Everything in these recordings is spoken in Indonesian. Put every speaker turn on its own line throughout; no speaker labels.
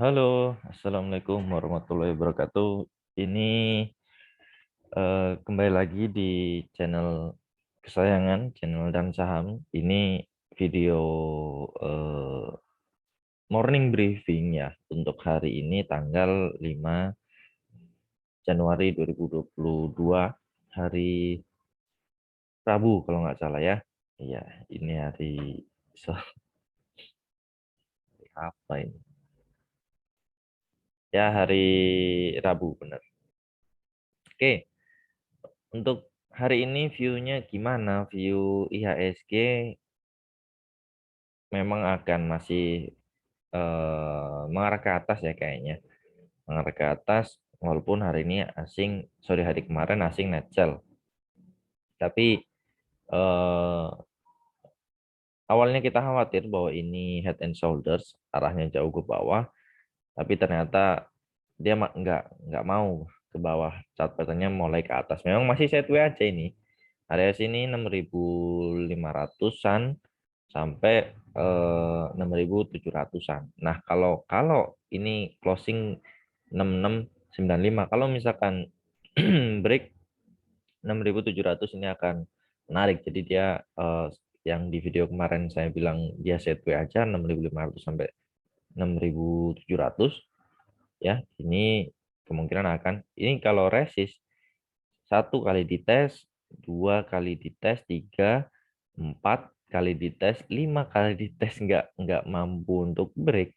Halo, Assalamualaikum warahmatullahi wabarakatuh. Ini kembali lagi di channel kesayangan, channel dan saham. Ini video eh, morning briefing ya untuk hari ini tanggal 5 Januari 2022, hari Rabu kalau nggak salah ya. Iya, ini hari apa ini? Ya, hari Rabu benar. Oke. Untuk hari ini view-nya gimana? View IHSG memang akan masih mengarah ke atas ya kayaknya. Mengarah ke atas walaupun hari ini asing, sorry hari kemarin asing net sell. Tapi eh, awalnya kita khawatir bahwa ini head and shoulders, arahnya jauh ke bawah. Tapi ternyata dia nggak mau ke bawah. Chart pattern-nya mulai ke atas. Memang masih sideways aja ini. Area sini 6.500-an sampai 6.700-an. Nah, kalau kalau ini closing 6695, kalau misalkan break 6.700 ini akan menarik. Jadi dia yang di video kemarin saya bilang dia sideways aja 6.500 sampai 6.700 ya. Ini kemungkinan akan ini kalau resist satu kali dites, dua kali dites, tiga, empat kali dites, lima kali dites nggak mampu untuk break.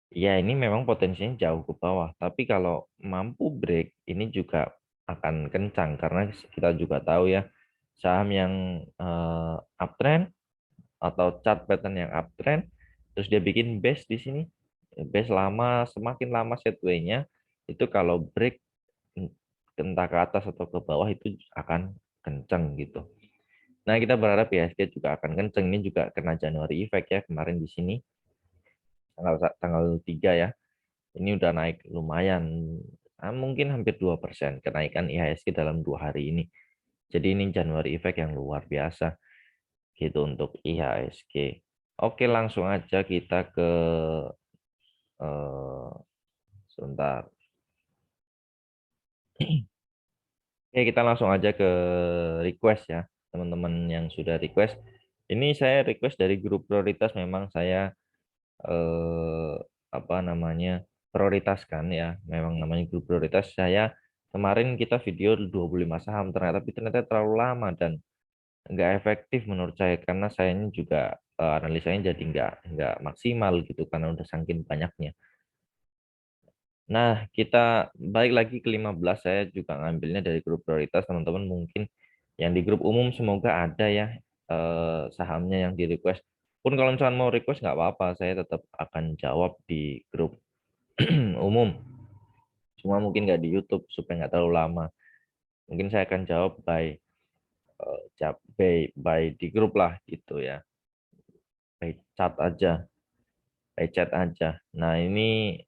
Ya ini memang potensinya jauh ke bawah. Tapi kalau mampu break, ini juga akan kencang karena kita juga tahu ya saham yang uptrend atau chart pattern yang uptrend, terus dia bikin base di sini, base lama, semakin lama setway-nya itu kalau break entah ke atas atau ke bawah itu akan kenceng gitu. Nah, kita berharap IHSG juga akan kenceng. Ini juga kena Januari effect ya kemarin di sini tanggal tanggal 3 ya. Ini udah naik lumayan. Mungkin hampir 2% kenaikan IHSG dalam 2 hari ini. Jadi ini Januari effect yang luar biasa gitu untuk IHSG. Oke, langsung aja kita ke eh, sebentar. Oke, kita langsung aja ke request ya, teman-teman yang sudah request. Ini saya request dari grup prioritas, memang saya eh, apa namanya prioritaskan ya, memang namanya grup prioritas. Saya kemarin kita video 25 saham ternyata terlalu lama dan nggak efektif menurut saya karena sayanya juga analisanya jadi nggak maksimal gitu karena udah saking banyaknya. Nah, kita balik lagi ke 15. Saya juga ngambilnya dari grup prioritas. Teman-teman mungkin yang di grup umum semoga ada ya sahamnya yang di request. Pun kalau misalkan mau request nggak apa-apa, saya tetap akan jawab di grup umum. Cuma mungkin nggak di YouTube supaya nggak terlalu lama. Mungkin saya akan jawab by di grup lah gitu ya. By chat aja, by chat aja. Nah, ini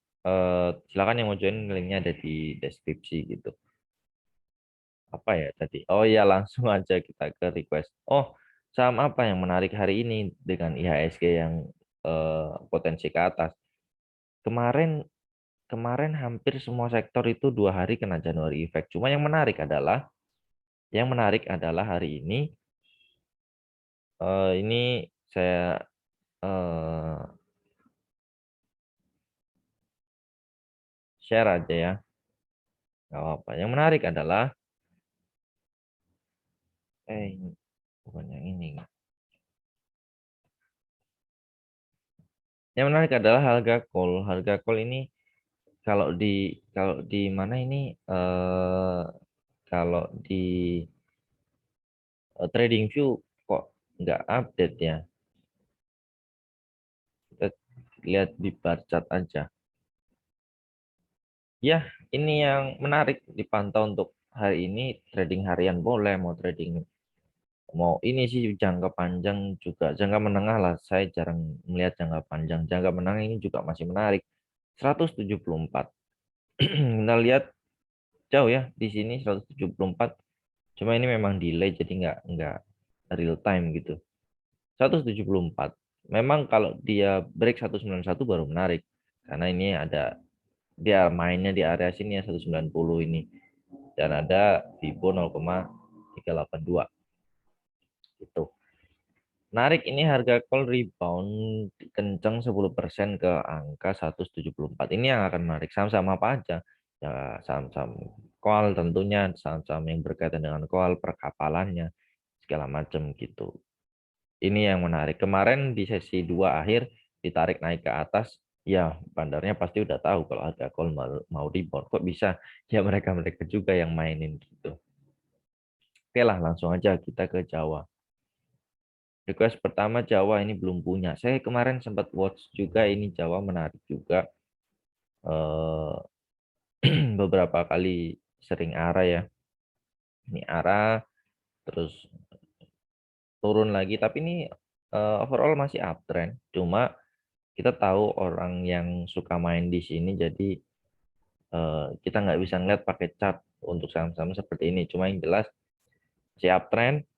silakan yang mau join, linknya ada di deskripsi gitu. Apa ya tadi? Oh ya, langsung aja kita ke request. Oh, saham apa yang menarik hari ini dengan IHSG yang potensi ke atas? Kemarin kemarin hampir semua sektor itu 2 hari kena Januari effect. Cuma yang menarik adalah hari ini saya eh, share aja ya, nggak apa-apa. Yang menarik adalah bukan yang ini. Yang menarik adalah harga call. Harga call ini kalau di mana ini kalau di TradingView kok nggak update ya. Kita lihat di bar chart aja. Ya, ini yang menarik dipantau untuk hari ini. Trading harian boleh, mau ini sih jangka panjang juga, jangka menengah lah. Saya jarang melihat jangka panjang. Jangka menengah ini juga masih menarik. 174. Kita lihat jauh ya di sini 174. Cuma ini memang delay jadi nggak real time gitu. 174. Memang kalau dia break 191 baru menarik. karena ini ada dia mainnya di area sini ya 190 ini, dan ada Fibo 0,382 gitu. Menarik ini harga call rebound kenceng 10% ke angka 174. Ini yang akan menarik. Saham-saham apa aja? Ya, saham-saham call tentunya, saham-saham yang berkaitan dengan call, perkapalannya, segala macam gitu. Ini yang menarik. Kemarin di sesi 2 akhir ditarik naik ke atas, ya bandarnya pasti udah tahu kalau harga call mau rebound. Kok bisa? Ya mereka-mereka juga yang mainin gitu. Oke lah, langsung aja kita ke Jawa. Request pertama Jawa ini belum punya. Saya kemarin sempat watch juga ini Jawa menarik juga. Eh, beberapa kali sering arah ya. Ini arah terus turun lagi. Tapi ini overall masih uptrend. Cuma kita tahu orang yang suka main di sini, jadi kita nggak bisa ngeliat pakai chart untuk saham-saham seperti ini. Cuma yang jelas si uptrend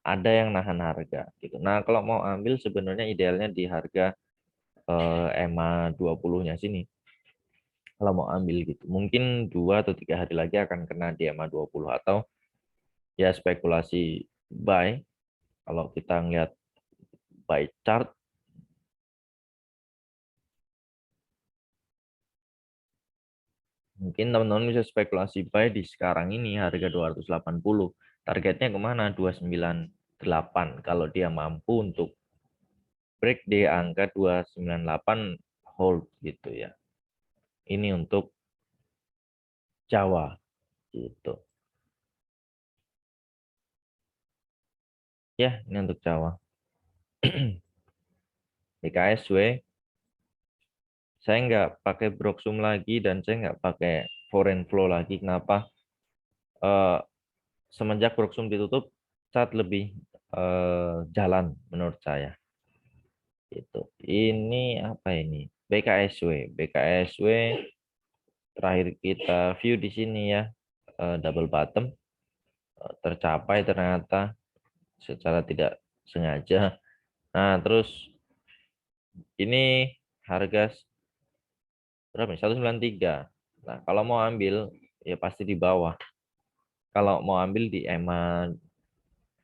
ada yang nahan harga gitu. Nah kalau mau ambil sebenarnya idealnya di harga EMA 20-nya sini. Kalau mau ambil gitu. Mungkin 2 atau 3 hari lagi akan kena di EMA 20 atau ya spekulasi buy. Kalau kita ngeliat buy chart, mungkin teman-teman bisa spekulasi buy di sekarang ini harga 280. Targetnya kemana? 298. Kalau dia mampu untuk break di angka 298 hold gitu ya. Ini untuk Jawa gitu. Ya, ini untuk Jawa. BKSW saya nggak pakai Broksum lagi dan saya nggak pakai foreign flow lagi. Kenapa? Eh, semenjak Broksum ditutup, saat lebih jalan menurut saya. Itu. Ini apa ini? BKSW. BKSW terakhir kita view di sini ya, double bottom tercapai ternyata secara tidak sengaja. Nah, terus ini harga berapa nih? 193. Nah, kalau mau ambil ya pasti di bawah. Kalau mau ambil di EMA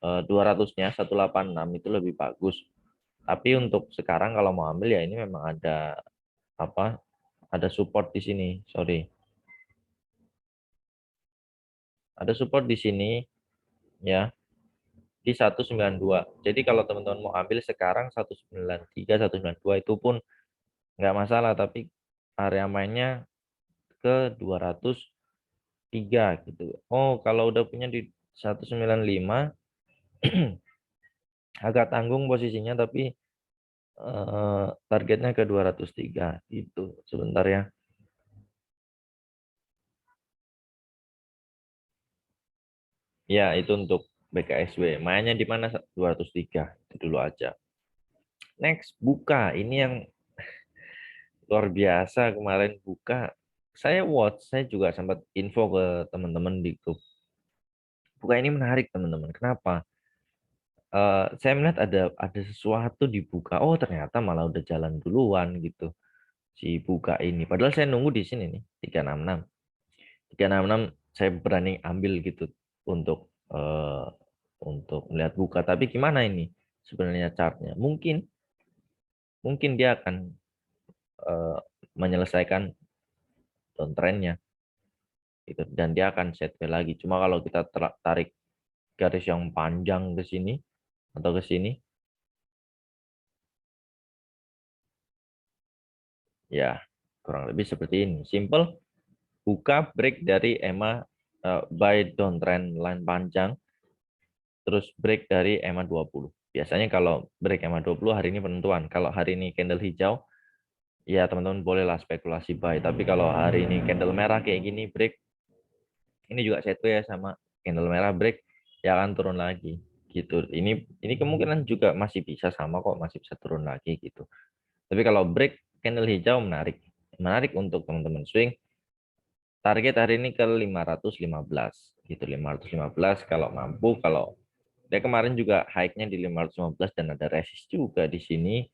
200-nya 186 itu lebih bagus. Tapi untuk sekarang kalau mau ambil ya ini memang ada apa? Ada support di sini, sorry. Ada support di sini ya di 192. Jadi kalau teman-teman mau ambil sekarang 193, 192 itu pun nggak masalah, tapi area mainnya ke 203 gitu. Oh, kalau udah punya di 195 agak tanggung posisinya, tapi targetnya ke 203 gitu. Sebentar ya. Ya, itu untuk BKSW. Mainnya di mana? 203. Itu dulu aja. Next, buka. Ini yang luar biasa kemarin buka. Saya watch, saya juga sempat info ke teman-teman di grup. Buka ini menarik, teman-teman. Kenapa? Saya melihat ada sesuatu di buka. Oh, ternyata malah udah jalan duluan gitu. Si buka ini. Padahal saya nunggu di sini nih, 366. 366 saya berani ambil gitu untuk eh, untuk melihat buka. Tapi gimana ini sebenarnya chartnya? Mungkin mungkin dia akan eh, menyelesaikan downtrendnya gitu, dan dia akan sideways lagi. Cuma kalau kita tarik garis yang panjang ke sini atau ke sini, ya kurang lebih seperti ini. Simple, buka break dari EMA buy downtrend line panjang, terus break dari EMA 20. Biasanya kalau break EMA 20 hari ini penentuan. Kalau hari ini candle hijau, ya teman-teman bolehlah spekulasi buy. Tapi kalau hari ini candle merah kayak gini break, ini juga sideways ya sama candle merah break, ya akan turun lagi gitu. Ini kemungkinan juga masih bisa sama kok, masih bisa turun lagi gitu. Tapi kalau break candle hijau menarik. Menarik untuk teman-teman swing. Target hari ini ke 515 gitu, 515 kalau mampu. Kalau dia kemarin juga high-nya di 515 dan ada resist juga di sini.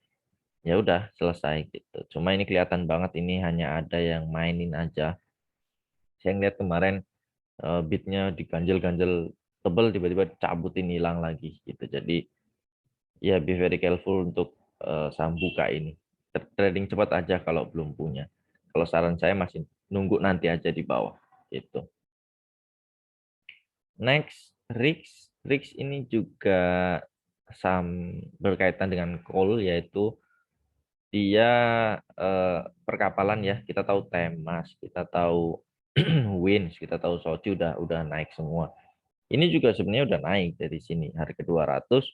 ya udah selesai gitu. Cuma ini kelihatan banget ini hanya ada yang mainin aja. Saya ngeliat kemarin beatnya diganjel-ganjel tebel tiba-tiba cabutin hilang lagi gitu. Jadi ya be very careful untuk saham buka ini. Trading cepat aja kalau belum punya. Kalau saran saya masih nunggu nanti aja di bawah gitu. Next, RIX. RIX ini juga saham berkaitan dengan coal, yaitu dia perkapalan ya. Kita tahu Temas, kita tahu Wins, kita tahu Soji udah naik semua. Ini juga sebenarnya udah naik dari sini harga 200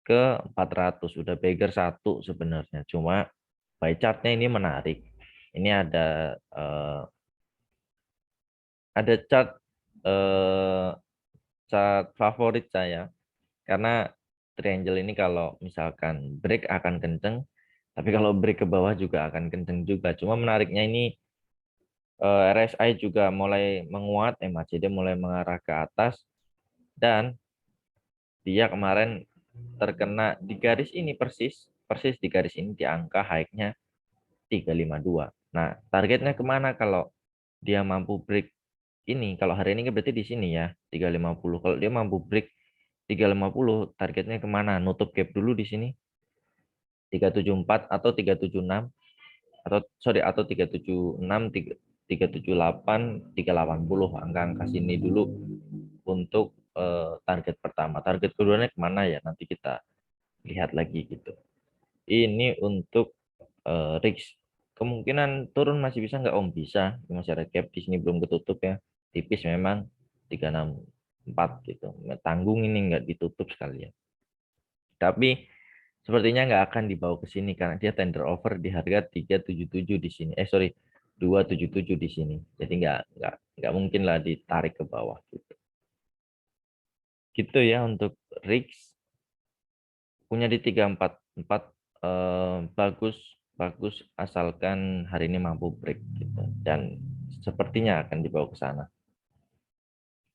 ke 400, udah beggar satu sebenarnya. Cuma by chartnya ini menarik. Ini ada chart eh, chart favorit saya karena triangle ini kalau misalkan break akan kenceng, tapi kalau break ke bawah juga akan kenceng juga. Cuma menariknya ini RSI juga mulai menguat, MACD mulai mengarah ke atas, dan dia kemarin terkena di garis ini persis di garis ini di angka high-nya 352. Nah, targetnya kemana kalau dia mampu break ini? Kalau hari ini kan berarti di sini ya, 350. Kalau dia mampu break 350, targetnya kemana? Nutup gap dulu di sini, 374 atau 376, atau sorry, atau 376, 378, 380, angka-angka sini dulu untuk target pertama. Target keduanya kemana ya? Nanti kita lihat lagi gitu. Ini untuk RIX. Kemungkinan turun masih bisa nggak Om? Bisa. Masih ada gap di sini belum ketutup ya. Tipis memang 364 gitu. Tanggung ini nggak ditutup sekalian. Tapi sepertinya nggak akan dibawa ke sini karena dia tender offer di harga 377 di sini. Sorry, 277 di sini. Jadi nggak mungkin lah ditarik ke bawah gitu. Gitu ya untuk RIX. Punya di 344 bagus bagus asalkan hari ini mampu break gitu, dan sepertinya akan dibawa ke sana.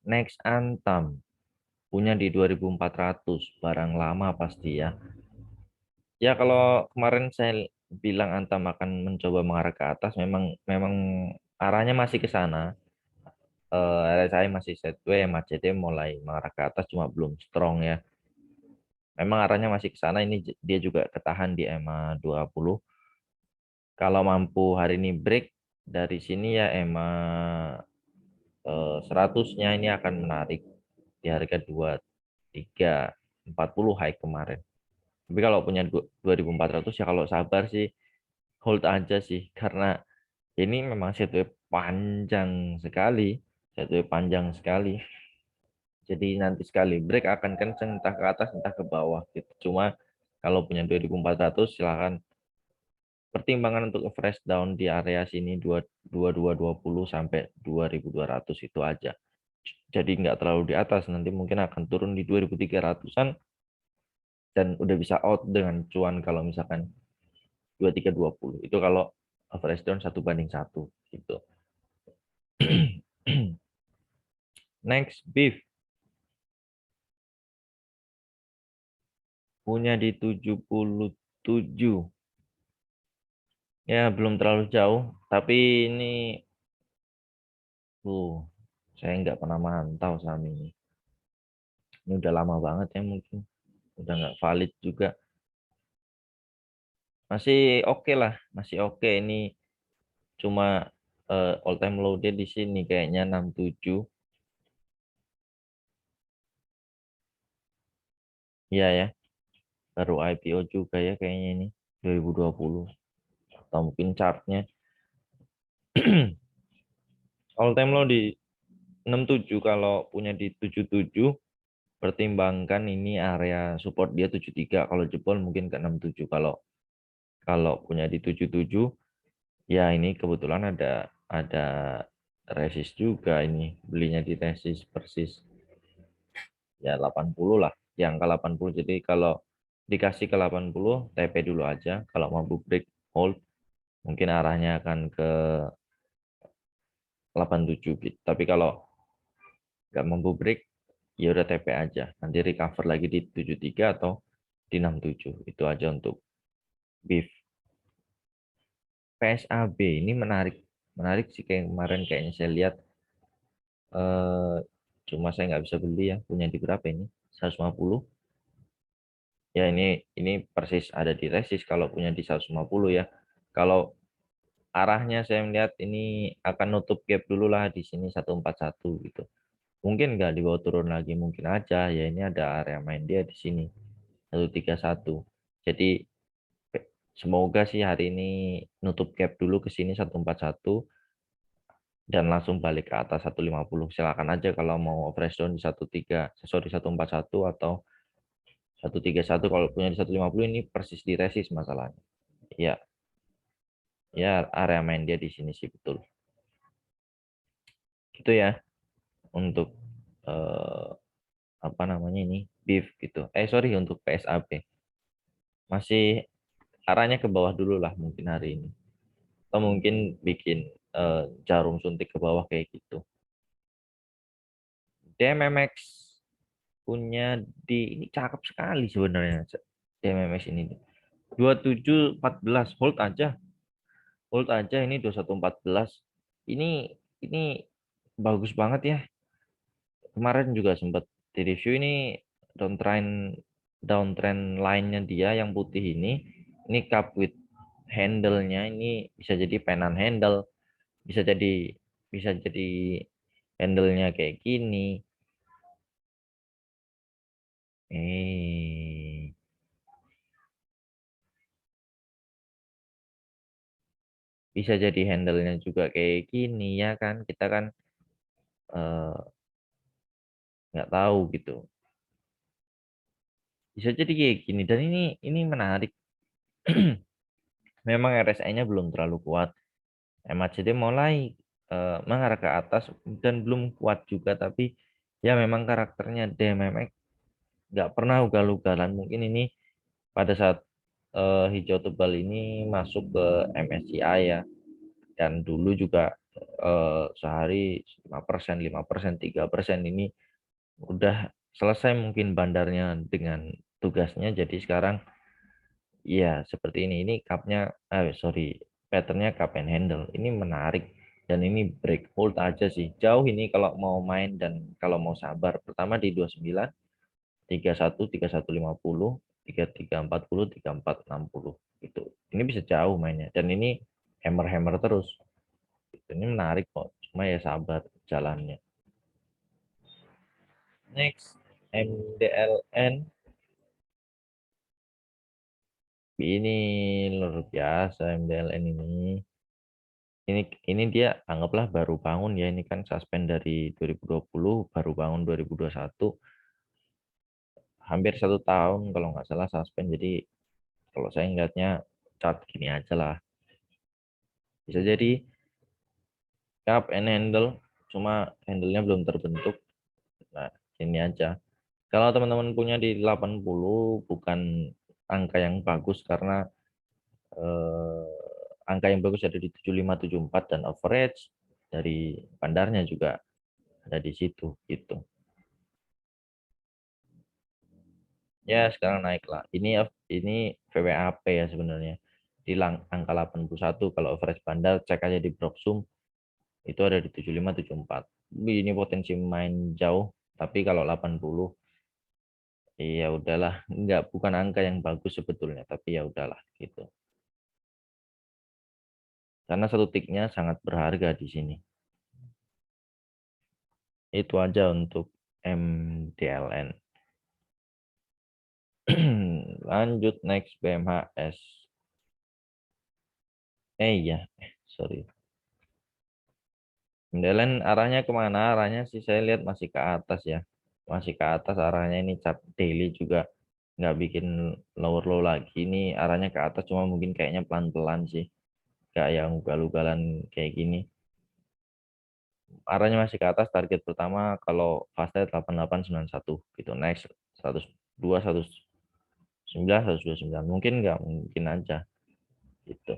Next, Antam punya di 2400, barang lama pasti ya. Ya kalau kemarin saya bilang Antam akan mencoba mengarah ke atas, memang memang arahnya masih ke sana. RSI masih sideways, MACD mulai mengarah ke atas cuma belum strong ya. Memang arahnya masih ke sana, ini dia juga ketahan di EMA 20. Kalau mampu hari ini break dari sini ya EMA 100-nya ini akan menarik di harga 2340 high kemarin. Tapi kalau punya 2400 ya kalau sabar sih hold aja sih, karena ini memang sideways panjang sekali, sideways panjang sekali. Jadi nanti sekali break akan kenceng entah ke atas entah ke bawah gitu. Cuma kalau punya 2400 silahkan pertimbangan untuk fresh down di area sini 2220 sampai 2200 itu aja. Jadi nggak terlalu di atas, nanti mungkin akan turun di 2300-an dan udah bisa out dengan cuan kalau misalkan 2320. Itu kalau fresh down 1:1 gitu. Next, beef punya di 77. Ya, belum terlalu jauh, tapi ini uh saya nggak pernah mantau saham ini. Ini udah lama banget ya mungkin. Udah nggak valid juga. Masih oke lah, masih oke. Ini cuma all time low dia di sini kayaknya 67. Iya ya, baru IPO juga ya kayaknya ini 2020. Atau mungkin chartnya all time low di 67, kalau punya di 77 pertimbangkan ini area support dia 73, kalau jebol mungkin ke 67. Kalau kalau punya di 77 ya ini kebetulan ada resist juga, ini belinya di resist persis ya 80 lah, yang ke 80. Jadi kalau dikasih ke 80 TP dulu aja, kalau mampu break hold mungkin arahnya akan ke 87 gitu. Tapi kalau nggak mampu break ya udah TP aja, nanti recover lagi di 73 atau di 67. Itu aja untuk beef. PSAB ini menarik, menarik sih kayak kemarin kayaknya saya lihat. eh, Cuma saya nggak bisa beli ya, punya di berapa ini? 150. Ya ini persis ada di resist kalau punya di 150 ya. Kalau arahnya saya melihat ini akan nutup gap dulu lah di sini 141 gitu. Mungkin nggak dibawa turun lagi, mungkin aja ya ini ada area main dia di sini 131. Jadi semoga sih hari ini nutup gap dulu ke sini 141 dan langsung balik ke atas 150. Silakan aja kalau mau fresh down di 13, sorry 141 atau 131. Kalau punya di 150 ini persis di resist masalahnya. Ya, ya area main dia di sini sih betul. Gitu ya untuk eh, apa namanya ini beef gitu. Sorry untuk PSAP. Masih arahnya ke bawah dulu lah mungkin hari ini. Atau mungkin bikin jarum suntik ke bawah kayak gitu. DMMX punya di ini cakep sekali sebenarnya DMMX ini. 2714 hold aja. Hold aja ini 2114. Ini bagus banget ya. Kemarin juga sempat di review ini downtrend downtrend line-nya dia yang putih ini cup with handle-nya ini bisa jadi penan handle, bisa jadi handle-nya kayak gini. Eh, Bisa jadi handle-nya juga kayak gini ya kan. Kita kan eh, nggak tahu gitu. Bisa jadi kayak gini dan ini menarik. Memang RSI-nya belum terlalu kuat. MACD mulai mengarah ke atas dan belum kuat juga tapi ya memang karakternya DMMX nggak pernah ugal-ugalan. Mungkin ini pada saat hijau tebal ini masuk ke MSCI ya dan dulu juga sehari 5%, 5%, 3% ini udah selesai mungkin bandarnya dengan tugasnya. Jadi sekarang iya seperti ini cupnya sorry patternnya cup and handle ini menarik dan ini break hold aja sih jauh ini kalau mau main dan kalau mau sabar pertama di 29, 31, 3150, 3340, 3460 gitu. Ini bisa jauh mainnya dan ini hammer-hammer terus. Ini menarik kok. Cuma ya sabar jalannya. Next, MDLN. Ini luar biasa MDLN ini. Ini dia anggaplah baru bangun ya. Ini kan suspend dari 2020, baru bangun 2021. Hampir 1 tahun kalau nggak salah suspend. Jadi kalau saya ngeliatnya chart gini aja lah. Bisa jadi cup and handle, cuma handle-nya belum terbentuk. Nah, ini aja. Kalau teman-teman punya di 80 bukan angka yang bagus karena eh, angka yang bagus ada di 75, 74 dan average dari bandarnya juga ada di situ gitu. Ya, sekarang naik lah. Ini VWAP ya sebenarnya. Di angka 81 kalau average bandar cek aja di Proxum itu ada di 75, 74. Ini potensi main jauh, tapi kalau 80 ya udahlah, nggak bukan angka yang bagus sebetulnya, tapi ya udahlah gitu. Karena satu tiknya sangat berharga di sini. Itu aja untuk MDLN. Lanjut next BMHS. Iya, sorry. MDLN arahnya kemana? Arahnya sih saya lihat masih ke atas ya. Masih ke atas arahnya ini chart daily juga nggak bikin lower low lagi. Ini arahnya ke atas cuma mungkin kayaknya pelan-pelan sih. Kayak yang ugal-ugalan kayak gini. Arahnya masih ke atas. Target pertama kalau fast rate 8891 gitu. Next 102, 109, 129. Mungkin nggak mungkin aja gitu.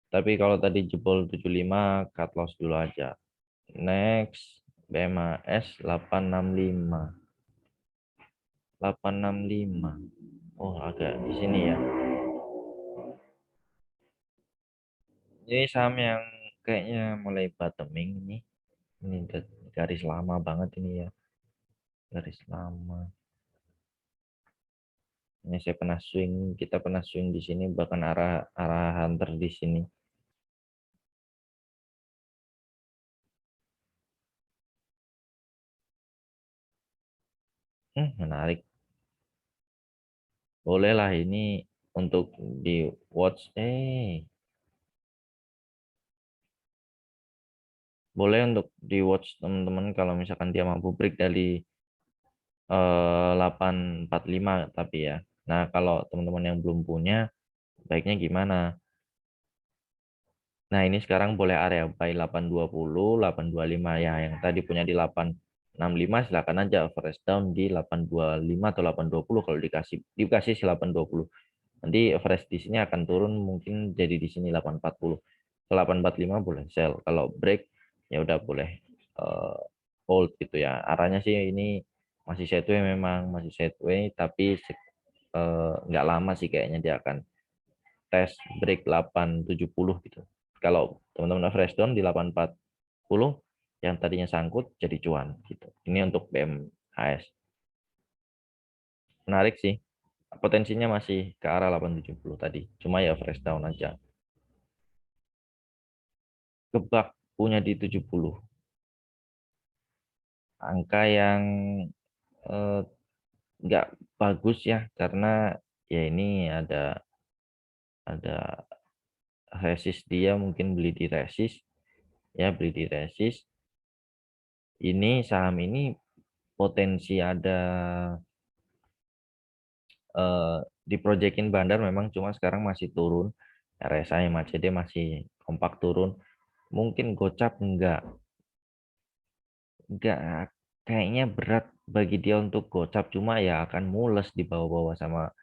Tapi kalau tadi jebol 75 cut loss dulu aja. Next. BMAS 865. 865. Oh, agak di sini ya. Ini saham yang kayaknya mulai bottoming ini. Ini garis lama banget ini ya. Garis lama. Ini saya pernah swing, kita pernah swing di sini, bahkan arah hunter di sini. Menarik. Bolehlah ini untuk di watch. Boleh untuk di watch teman-teman kalau misalkan dia mampu break dari 845 tapi ya. Nah, kalau teman-teman yang belum punya, baiknya gimana? Nah, ini sekarang boleh area buy 820, 825 ya. Yang tadi punya di 865 silakan aja fresh down di 825 atau 820 kalau dikasih si 820. Nanti fresh di sini akan turun mungkin jadi di sini 840. Ke 845 boleh sell. Kalau break ya udah boleh eh, hold gitu ya. Arahnya sih ini masih sideways, memang masih sideways tapi nggak lama sih kayaknya dia akan tes break 870 gitu. Kalau teman-teman fresh down di 840 yang tadinya sangkut jadi cuan gitu. Ini untuk BMHS. Menarik sih. Potensinya masih ke arah 870 tadi. Cuma ya fresh down aja. Kebak punya di 70. Angka yang eh, nggak bagus ya karena ya ini ada resist, dia mungkin beli di resist ya, beli di resist. Ini saham ini potensi ada eh, diprojekin bandar memang, cuma sekarang masih turun. RSI MACD masih kompak turun. Mungkin gocap enggak kayaknya berat bagi dia untuk gocap, cuma ya akan mules di bawah-bawah sama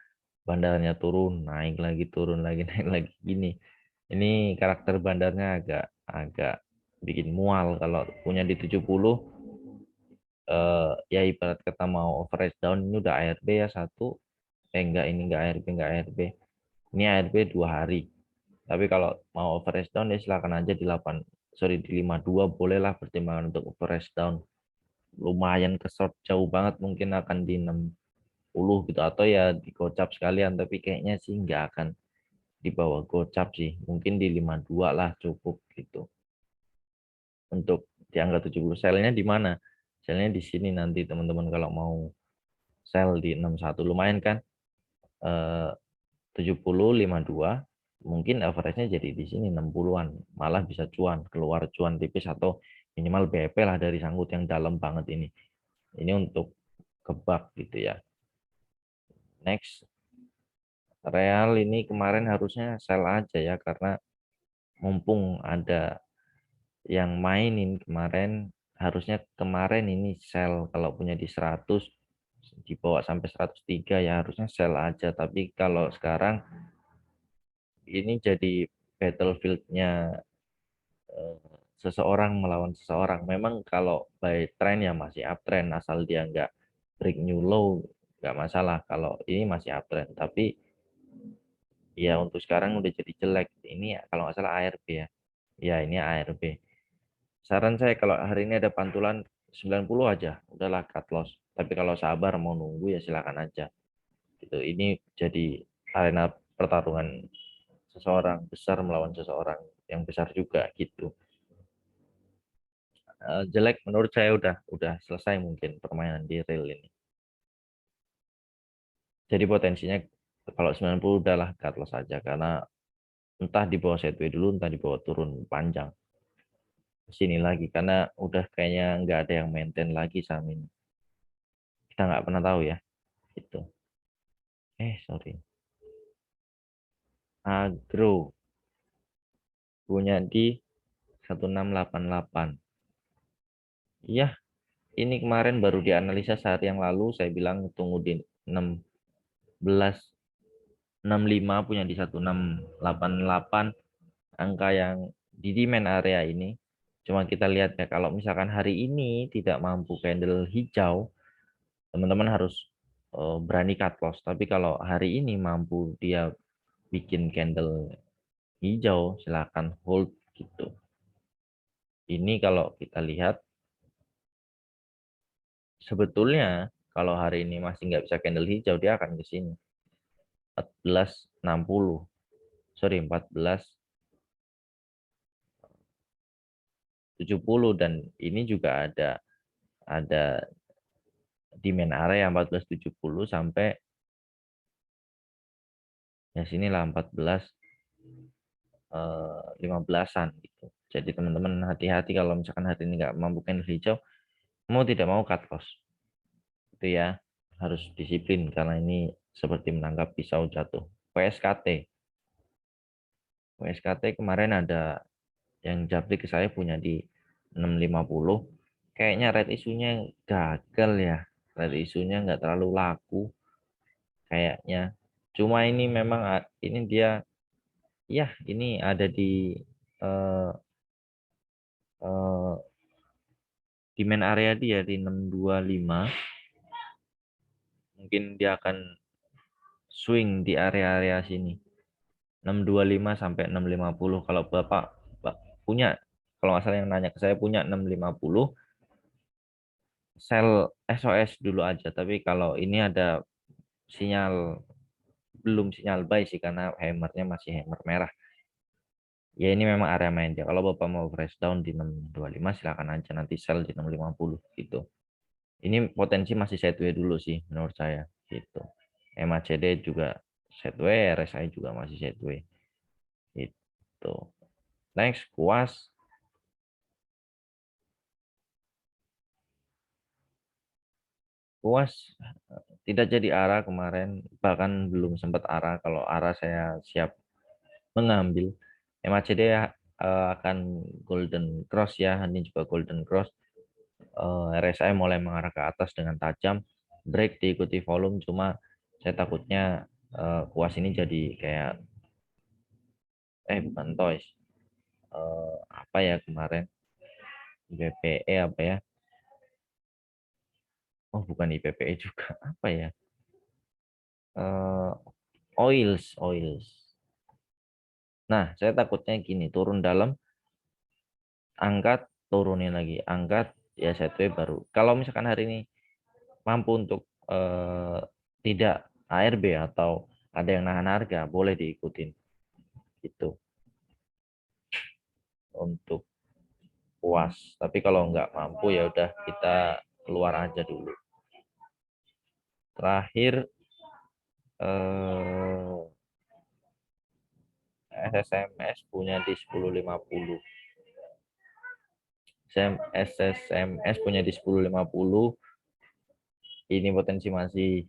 bandarnya turun, naik lagi, turun lagi, naik lagi gini. Ini karakter bandarnya agak agak bikin mual kalau punya di 70. Ya ibarat kata mau average down, ini udah ARB ya satu. Enggak, ini enggak ARB, enggak ARB. Ini ARB 2 hari. Tapi kalau mau average down ya silakan aja di 52, bolehlah pertimbangan untuk average down. Lumayan ke short jauh banget, mungkin akan di 60 gitu, atau ya di gocap sekalian, tapi kayaknya sih nggak akan di bawah gocap sih. Mungkin di 52 lah cukup gitu. Untuk di angka 70 selnya di mana? Selnya di sini nanti teman-teman kalau mau sell di 61 lumayan kan? Eh, 70, 52 mungkin average-nya jadi di sini 60-an, malah bisa cuan, keluar cuan tipis atau minimal BP lah dari sangkut yang dalam banget ini. Ini untuk kebak gitu ya. Next, Real ini kemarin harusnya sell aja ya, karena mumpung ada yang mainin kemarin, harusnya kemarin ini sell. Kalau punya di 100 dibawa sampai 103 ya harusnya sell aja. Tapi kalau sekarang ini jadi battlefield-nya eh, seseorang melawan seseorang. Memang kalau by trend ya masih uptrend, asal dia nggak break new low nggak masalah. Kalau ini masih uptrend, tapi ya untuk sekarang udah jadi jelek. Ini ya, kalau nggak salah ARB ya. Ya ini ARB. Saran saya kalau hari ini ada pantulan 90 aja, udahlah cut loss. Tapi kalau sabar mau nunggu ya silakan aja. Gitu. Ini jadi arena pertarungan seseorang besar melawan seseorang yang besar juga gitu. Jelek menurut saya udah selesai mungkin permainan di real ini. Jadi potensinya kalau 90 udahlah cut loss saja, karena entah di bawah sideways dulu, entah di bawah turun panjang ke sini lagi, karena udah kayaknya nggak ada yang maintain lagi saham ini. Kita nggak pernah tahu ya itu. Sorry. Agro punya di 1688. Iya, ini kemarin baru dianalisa sehari yang lalu, saya bilang tunggu di 1665, punya di 1688, angka yang di demand area ini. Cuma kita lihat ya, kalau misalkan hari ini tidak mampu candle hijau, teman-teman harus berani cut loss. Tapi kalau hari ini mampu dia bikin candle hijau, silakan hold gitu. Ini kalau kita lihat, sebetulnya kalau hari ini masih nggak bisa candle hijau, dia akan ke sini. 1460. Sorry, 1470, dan ini juga ada demand area 1470 sampai ya sinilah 15an gitu. Jadi teman-teman hati-hati kalau misalkan hari ini nggak mampu candle hijau, mau tidak mau cut loss. Itu ya, harus disiplin karena ini seperti menangkap pisau jatuh. PSKT. PSKT kemarin ada yang japri ke saya punya di 650. Kayaknya red isunya gagal ya. Red isunya nggak terlalu laku kayaknya. Cuma ini memang ini dia ya ini ada di eh, eh, demand area dia di 625. Mungkin dia akan swing di area-area sini. 625 sampai 650. Kalau Bapak punya, kalau nggak salah yang nanya ke saya punya 650, sell SOS dulu aja. Tapi kalau ini ada sinyal, belum sinyal buy sih karena hammernya masih hammer merah. Ya ini memang area main dia. Kalau Bapak mau fresh down di 625 silakan aja, nanti sell di 650 gitu. Ini potensi masih sideways dulu sih menurut saya gitu. MACD juga sideways, RSI juga masih sideways. Itu. Next, kuas. Kuas tidak jadi arah kemarin, bahkan belum sempat arah. Kalau arah saya siap mengambil. MACD akan golden cross ya, ini juga golden cross. RSI mulai mengarah ke atas dengan tajam, break diikuti volume, cuma saya takutnya kuas ini jadi kayak bukan toys, apa ya kemarin, BPE apa ya, oh bukan IPPE juga, apa ya, oils. Nah, saya takutnya gini, turun dalam, angkat, turunin lagi, angkat, ya sideways baru. Kalau misalkan hari ini mampu untuk tidak ARB atau ada yang nahan harga, boleh diikutin gitu untuk puas. Tapi kalau nggak mampu ya udah kita keluar aja dulu. Terakhir SSMS punya di 1050. SSMS punya di 1050. Ini potensi masih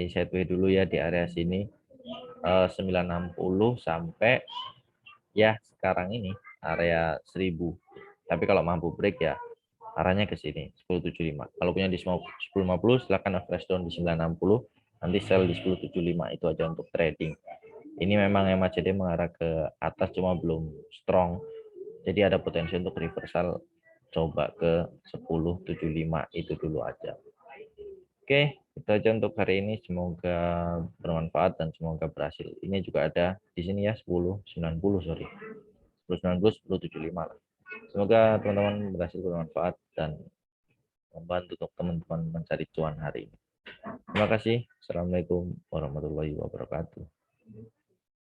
sideways dulu ya di area sini. 960 sampai ya sekarang ini area 1000. Tapi kalau mampu break ya arahnya ke sini 1075. Kalau punya di 1050 silakan fresh down di 960, nanti sell di 1075. Itu aja untuk trading. Ini memang MACD mengarah ke atas cuma belum strong. Jadi ada potensi untuk reversal, coba ke 1075 itu dulu aja. Oke, itu aja untuk hari ini. Semoga bermanfaat dan semoga berhasil. Ini juga ada di sini ya 1090, sorry. 1090, 1075 lah. Semoga teman-teman berhasil bermanfaat dan membantu untuk teman-teman mencari cuan hari ini. Terima kasih. Assalamualaikum warahmatullahi wabarakatuh.